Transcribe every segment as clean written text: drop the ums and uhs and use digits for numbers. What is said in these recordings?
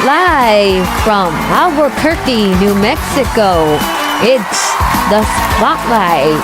Live from Albuquerque, New Mexico, it's the Spotlight.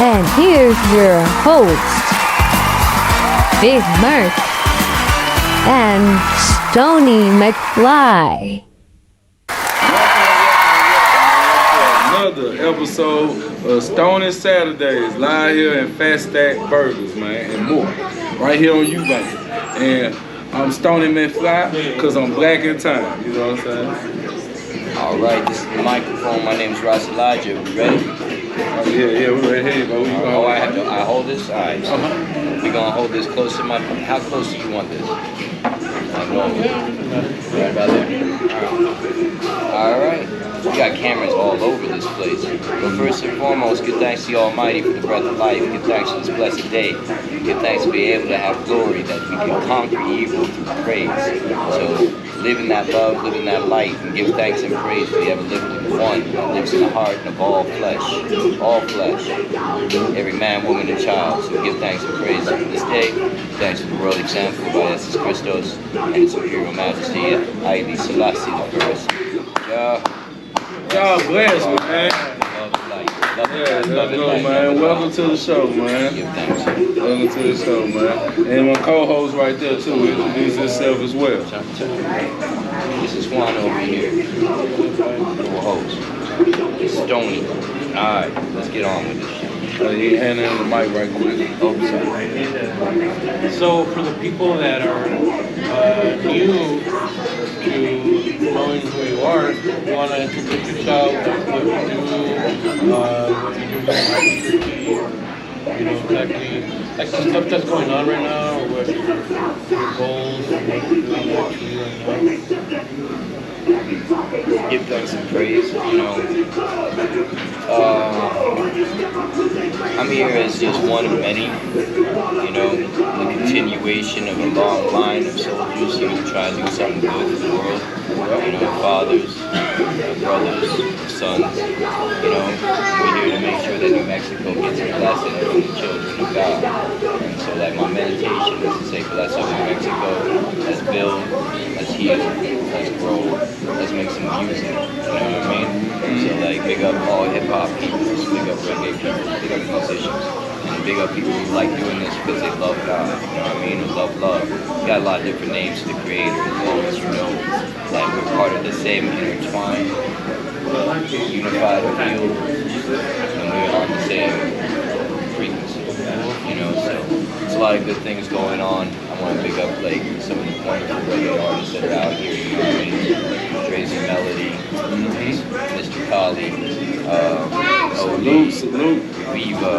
And here's your host, Big Merc and Stony McFly. Another episode of Stony Saturdays, live here in Fat Stack Burgers, man, and more, right here on Eubank. And I'm Stony McFly because I'm black in time, you know what I'm saying? All right, this is the microphone. My name is Ras Elijah. We ready? Oh, yeah, we're right here, bro. I hold this? All right. So we're going to hold this close to my... How close do you want this? Like normal. Right about there? All right. We got cameras all over this place. But first and foremost, give thanks to the Almighty for the breath of life. Give thanks for this blessed day. Give thanks to be able to have glory, that we can conquer evil through praise. So live in that love, live in that light, and give thanks and praise for the ever living one that lives in the heart of all flesh. All flesh. Every man, woman, and child. So give thanks and praise for this day. Thanks for the world example by Jesus Christos and His Imperial Majesty, Haile Selassie I. God bless, man. Love man. Welcome to the show, man. Welcome to the show, man. And my co-host right there, too, introduce himself as well. This is Juan over here, co-host. It's Stony. Alright, let's get on with this shit. You hand in the mic right quick. Oh, sorry. So for the people that are new to knowing who you are, you want to introduce yourself, what you do, what you do in exactly, like the stuff that's going on right now, or what your goals, and what you're doing actually right now. Give thanks and praise, I'm here as just one of many, the continuation of a long line of soldiers here to try to do something good for the world, fathers, brothers, sons, we're here to make sure that New Mexico gets a blessing from the children of God. And so like my meditation is to say, bless up New Mexico, let's build, let's heal, let's grow, let's make some music, you know what I mean? So like big up all hip-hop people, big up reggae people, big up musicians, and big up people who like doing this because they love God, you know what I mean? Who love love. We got a lot of different names to the Creator, as long as you know that we're part of the same intertwined, unified field, and we're on the same frequency, so it's a lot of good things going on. I want to pick up like some of the wonderful reggae artists that are out here, you know what I mean? Crazy Melody, Mr. Kali, Salute. Viva,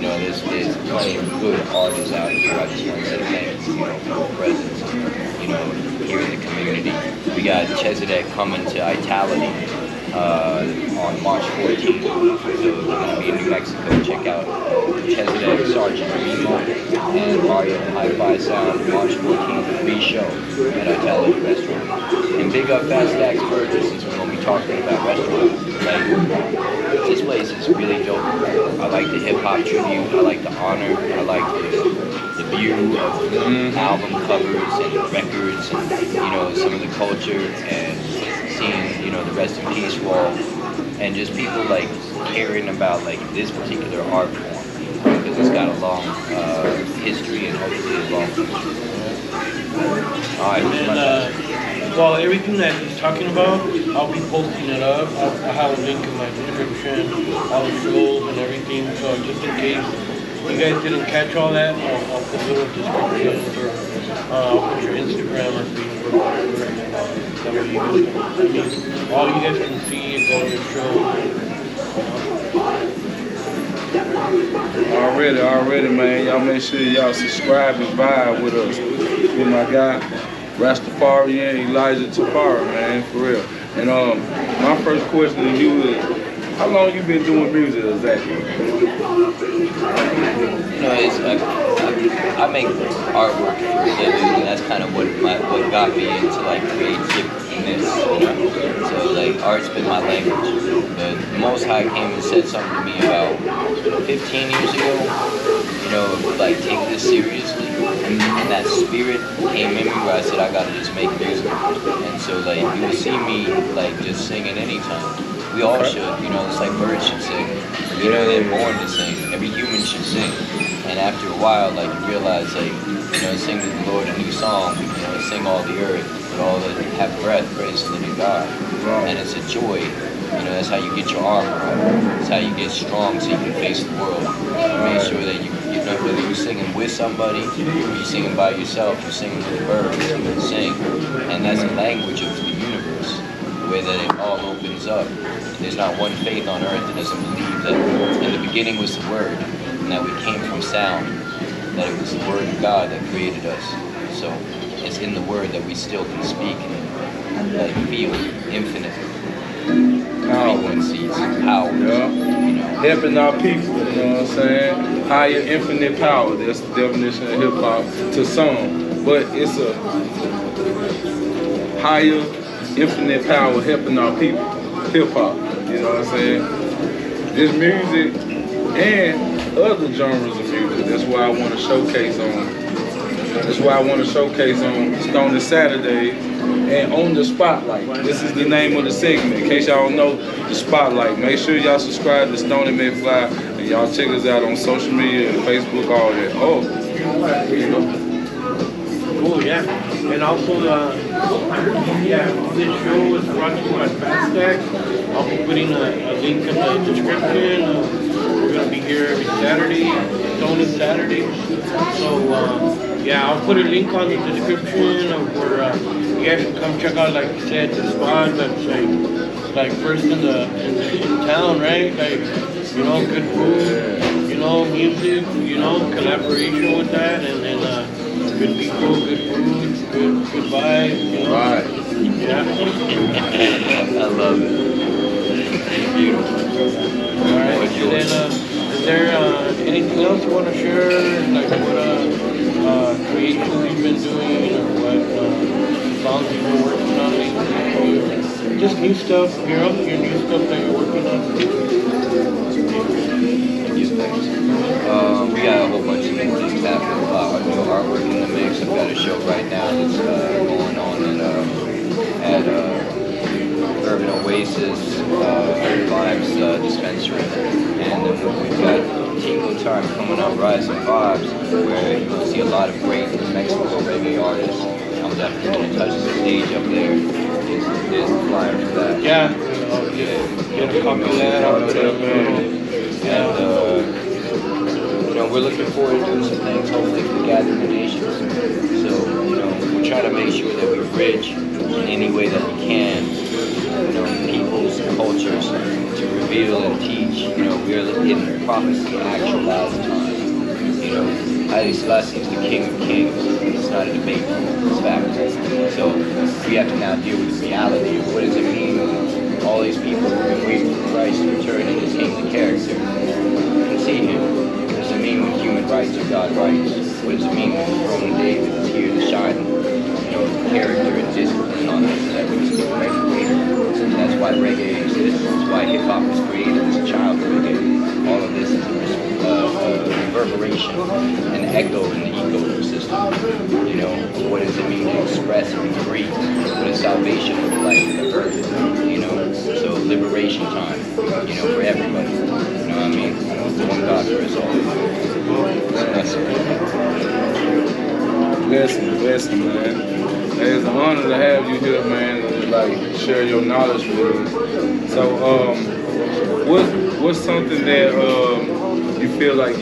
there's plenty of good artists out here. I just want to say thanks, for your presence, here in the community. We got Chesedek coming to Itality on March 14th. So if you're going to be in New Mexico, check out Chesedek, Sergeant Remo, and Mario Hi-Fi Sound, March 14th, free show at Itality Restaurant. And big up Fat Stacks Burgers, since we're going to be talking about restaurants. This place is really dope. I like the hip-hop tribute, I like the honor, I like the view of album covers and records and, some of the culture and seeing, the Rest in Peace wall and just people like caring about like this particular art form because it's got a long history and hopefully a long future. Alright, well, everything that he's talking about, I'll be posting it up. I'll have a link in my description, all the shows and everything. So just in case you guys didn't catch all that, I'll put little descriptions or I'll put your Instagram or Facebook or whatever. That way you guys all you guys can see and go to your show. Already, man. Y'all make sure y'all subscribe and vibe with us. With my guy, Ras Elijah Tafari, man, for real. And my first question to you is, how long you been doing music exactly? I make artwork for a living, and that's kind of what got me into like creativeness. So like art's been my language. But the Most High came and said something to me about 15 years ago. Like take this seriously. And that spirit came in me where I said I gotta just make music. And so like you will see me like just singing anytime. We all should, you know, it's like birds should sing. You know, they're born to sing. Every human should sing. And after a while, like you realize like, you know, sing to the Lord a new song, you know, sing all the earth, but all that have breath, praise the living God. And it's a joy. You know, that's how you get your armor up. That's how you get strong so you can face the world. You make sure that you know, whether you're singing with somebody or you're singing by yourself, you're singing with the birds, you can sing. And that's the language of the universe, the way that it all opens up. There's not one faith on earth that doesn't believe that in the beginning was the Word, and that we came from sound, that it was the Word of God that created us. So it's in the Word that we still can speak and like feel infinite frequencies, power, you know. Helping our people, you know what I'm saying? Higher infinite power, that's the definition of hip hop to some. But it's a higher infinite power helping our people, hip hop, you know what I'm saying? This music and other genres of music, that's why I want to showcase on. That's why I want to showcase on Stony Saturday and on the Spotlight. This is the name of the segment. In case y'all don't know, the Spotlight. Make sure y'all subscribe to Stony McFly and y'all check us out on social media and Facebook, all that. Oh, here you go. Cool, yeah. And also, this show is brought to you by Faststack. I'll be putting a link in the description. We're going to be here every Saturday, Stony Saturday. So, I'll put a link on the description of where you guys can come check out, like you said, the spot that's like first in town, right? Like, you know, good food, you know, music, you know, collaboration with that, and then good people, good food, good vibe, you know. Right. Yeah. I love it. It's beautiful. All right. And then, is there anything else you want to share? Like what creations you've been doing, or what songs you've been working on lately? Just new stuff, your new stuff that you're working on. We got a whole bunch of new things happening. New artwork in the mix. I've got a show right now that's going on at Urban Oasis Vibes dispensary, and then we've got Tingo Time coming up, Rise and Vibes, where you'll see a lot of great Mexico reggae artists. I'm definitely going to touch the stage up there. There's the flyer for that. Yeah. Get a copy of that. And you know, we're looking forward to doing some things, hopefully for the Gathering of Nations. So, you know, we're trying to make sure that we bridge in any way that we can, you know, people's cultures to reveal and teach. You know, we are in prophecy actualized time. You know, Haile Selassie is the King of Kings. It's not a debate, it's fact. So we have to now deal with the reality of what does it mean when all these people who have been waiting for Christ to return in his kingly character can see him. What does it mean when human rights are God rights? What does it mean when the throne of David is here to shine, you know, character and discipline on us that we speak reggae? That's why reggae exists. That's why hip hop was created as a child of reggae. All of this is a reverberation, an echo in the ecosystem. You know, what does it mean to express and be free? What does salvation look like in the earth? You know, so liberation time, you know, for everybody. You know what I mean? One God for us all. Blessing, man. It's an honor to have you here, man, and like share your knowledge with us. So, what's something that you feel like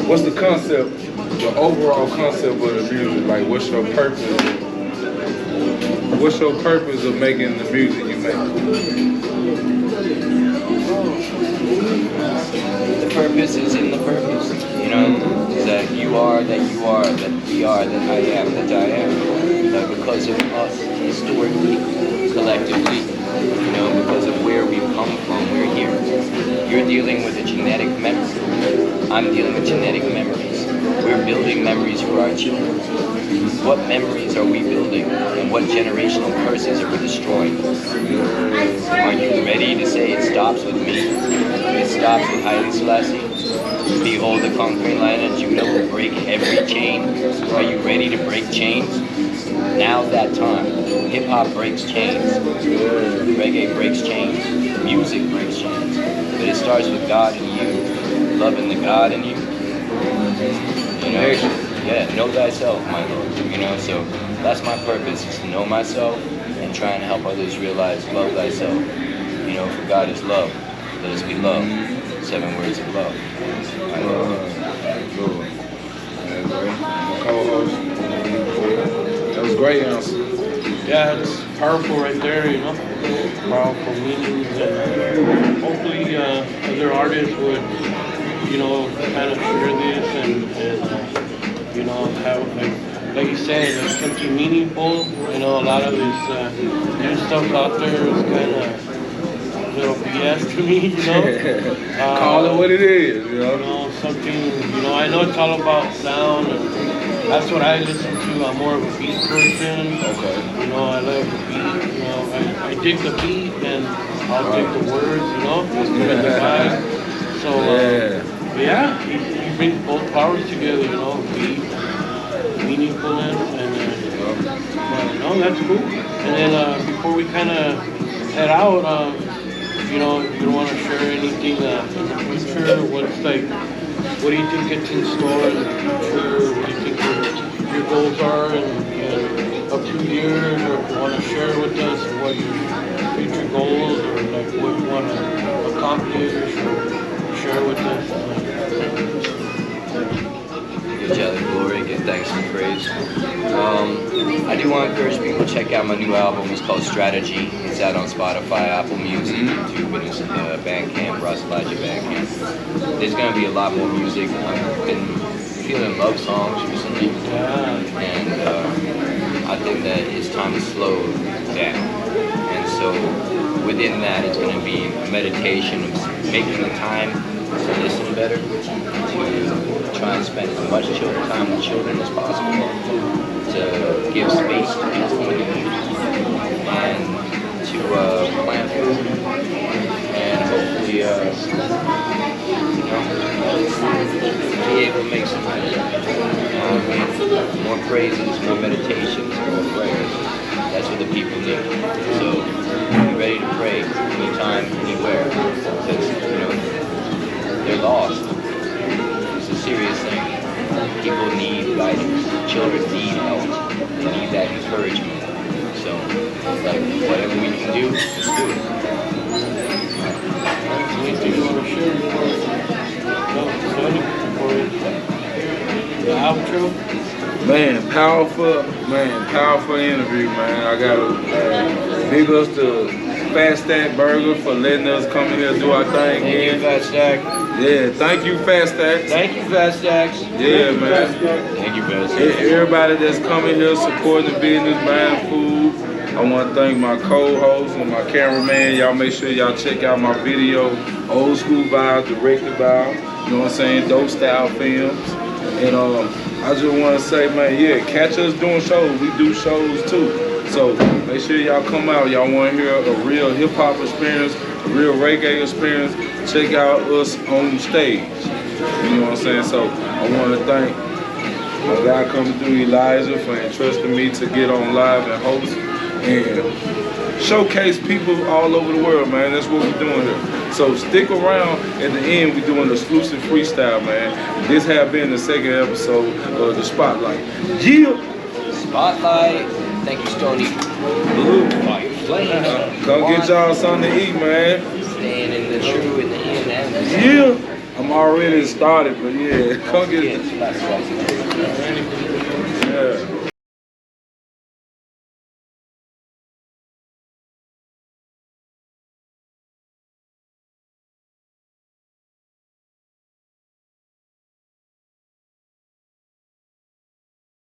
what's the concept, the overall concept of the music? Like, what's your purpose? What's your purpose of making the music you make? The purpose is in the purpose. You know, that you are, that we are, that I am, that I am. That because of us, historically, collectively, you know, because of where we've come from, we're here. You're dealing with a genetic memory. I'm dealing with genetic memories. we're building memories for our children. What memories are we building, and what generational curses are we destroying? Are you ready to say it stops with me? It stops with Haile Selassie? Behold, the conquering Lion of Judah will break every chain. Are you ready to break chains? Now's that time. Hip-hop breaks chains. Reggae breaks chains. Music breaks chains. But it starts with God in you, loving the God in you. You know? Yeah, know thyself, my Lord. You know, so that's my purpose, is to know myself and try and help others realize love thyself. You know, for God is love. Let us be love. 7 words of love. Lord. Co-host. That was a great answer. Yeah, it's powerful right there, you know. Powerful meanings, and hopefully other artists would, you know, kind of share this and you know, have like you said, like something meaningful. You know, a lot of this new stuff out there is kind of a little BS to me, you know. Call it what it is, you know. You know, something, you know, I know it's all about sound, and that's what I listen to. I'm more of a beat person. Okay. You know, I love the beat. You know, I dig the beat, and I'll dig the words, you know, and the vibe. So, yeah, he brings both powers together, you know, beat, meaningfulness, and no, that's cool. And then before we kind of head out, you know, you don't want to share anything in the future. What's like, what do you think it's in store in the future? What do you think your goals are in a few years, or if you want to share with us what your future goals, or like what you want to accomplish, or share with us? Give Jelly glory, give thanks and praise. I do want to encourage people to check out my new album. It's called Strategy. It's out on Spotify, Apple Music, YouTube, and Bandcamp, Ras Elijah Bandcamp. There's going to be a lot more music. I've been feeling love songs recently, and I think that it's time to slow down. And so within that, it's going to be a meditation of making the time to listen better, to try and spend as much time with children as possible, to give space to people when they need, and to plant food, and hopefully, be able to make some money. More praises, more meditations, more prayers. That's what the people need. So be ready to pray anytime, anywhere, because they're lost. It's a serious thing. People need guidance. Children need help. They need that encouragement. So, like, whatever we can do, let's do it. Anything you want to share before the outro? Man, powerful interview, man. I gotta big ups to Fat Stack Burger for letting us come in here and do our thing. Thank you, Fat Stack. Yeah, thank you, Fat Stacks. Thank you, Fat Stacks. Yeah, man. Thank you, Fat Stacks. Everybody that's coming here supporting the business, buying food. I want to thank my co-host and my cameraman. Y'all make sure y'all check out my video, Old School Vibe, directed by, you know what I'm saying, Dope Style Films. And I just want to say, man, yeah, catch us doing shows. We do shows too. So make sure y'all come out. Y'all want to hear a real hip-hop experience, a real reggae experience, check out us on stage. You know what I'm saying? So I want to thank my guy coming through, Elijah, for entrusting me to get on live and host and showcase people all over the world, man. That's what we're doing here. So stick around. At the end, we're doing exclusive freestyle, man. This has been the second episode of The Spotlight. Yeah! Spotlight. Thank you, Stony. Fire flames. Come get y'all something to eat, man. Staying in the true, in the end, and the Yeah! I'm already started, but yeah, come get it. Yes,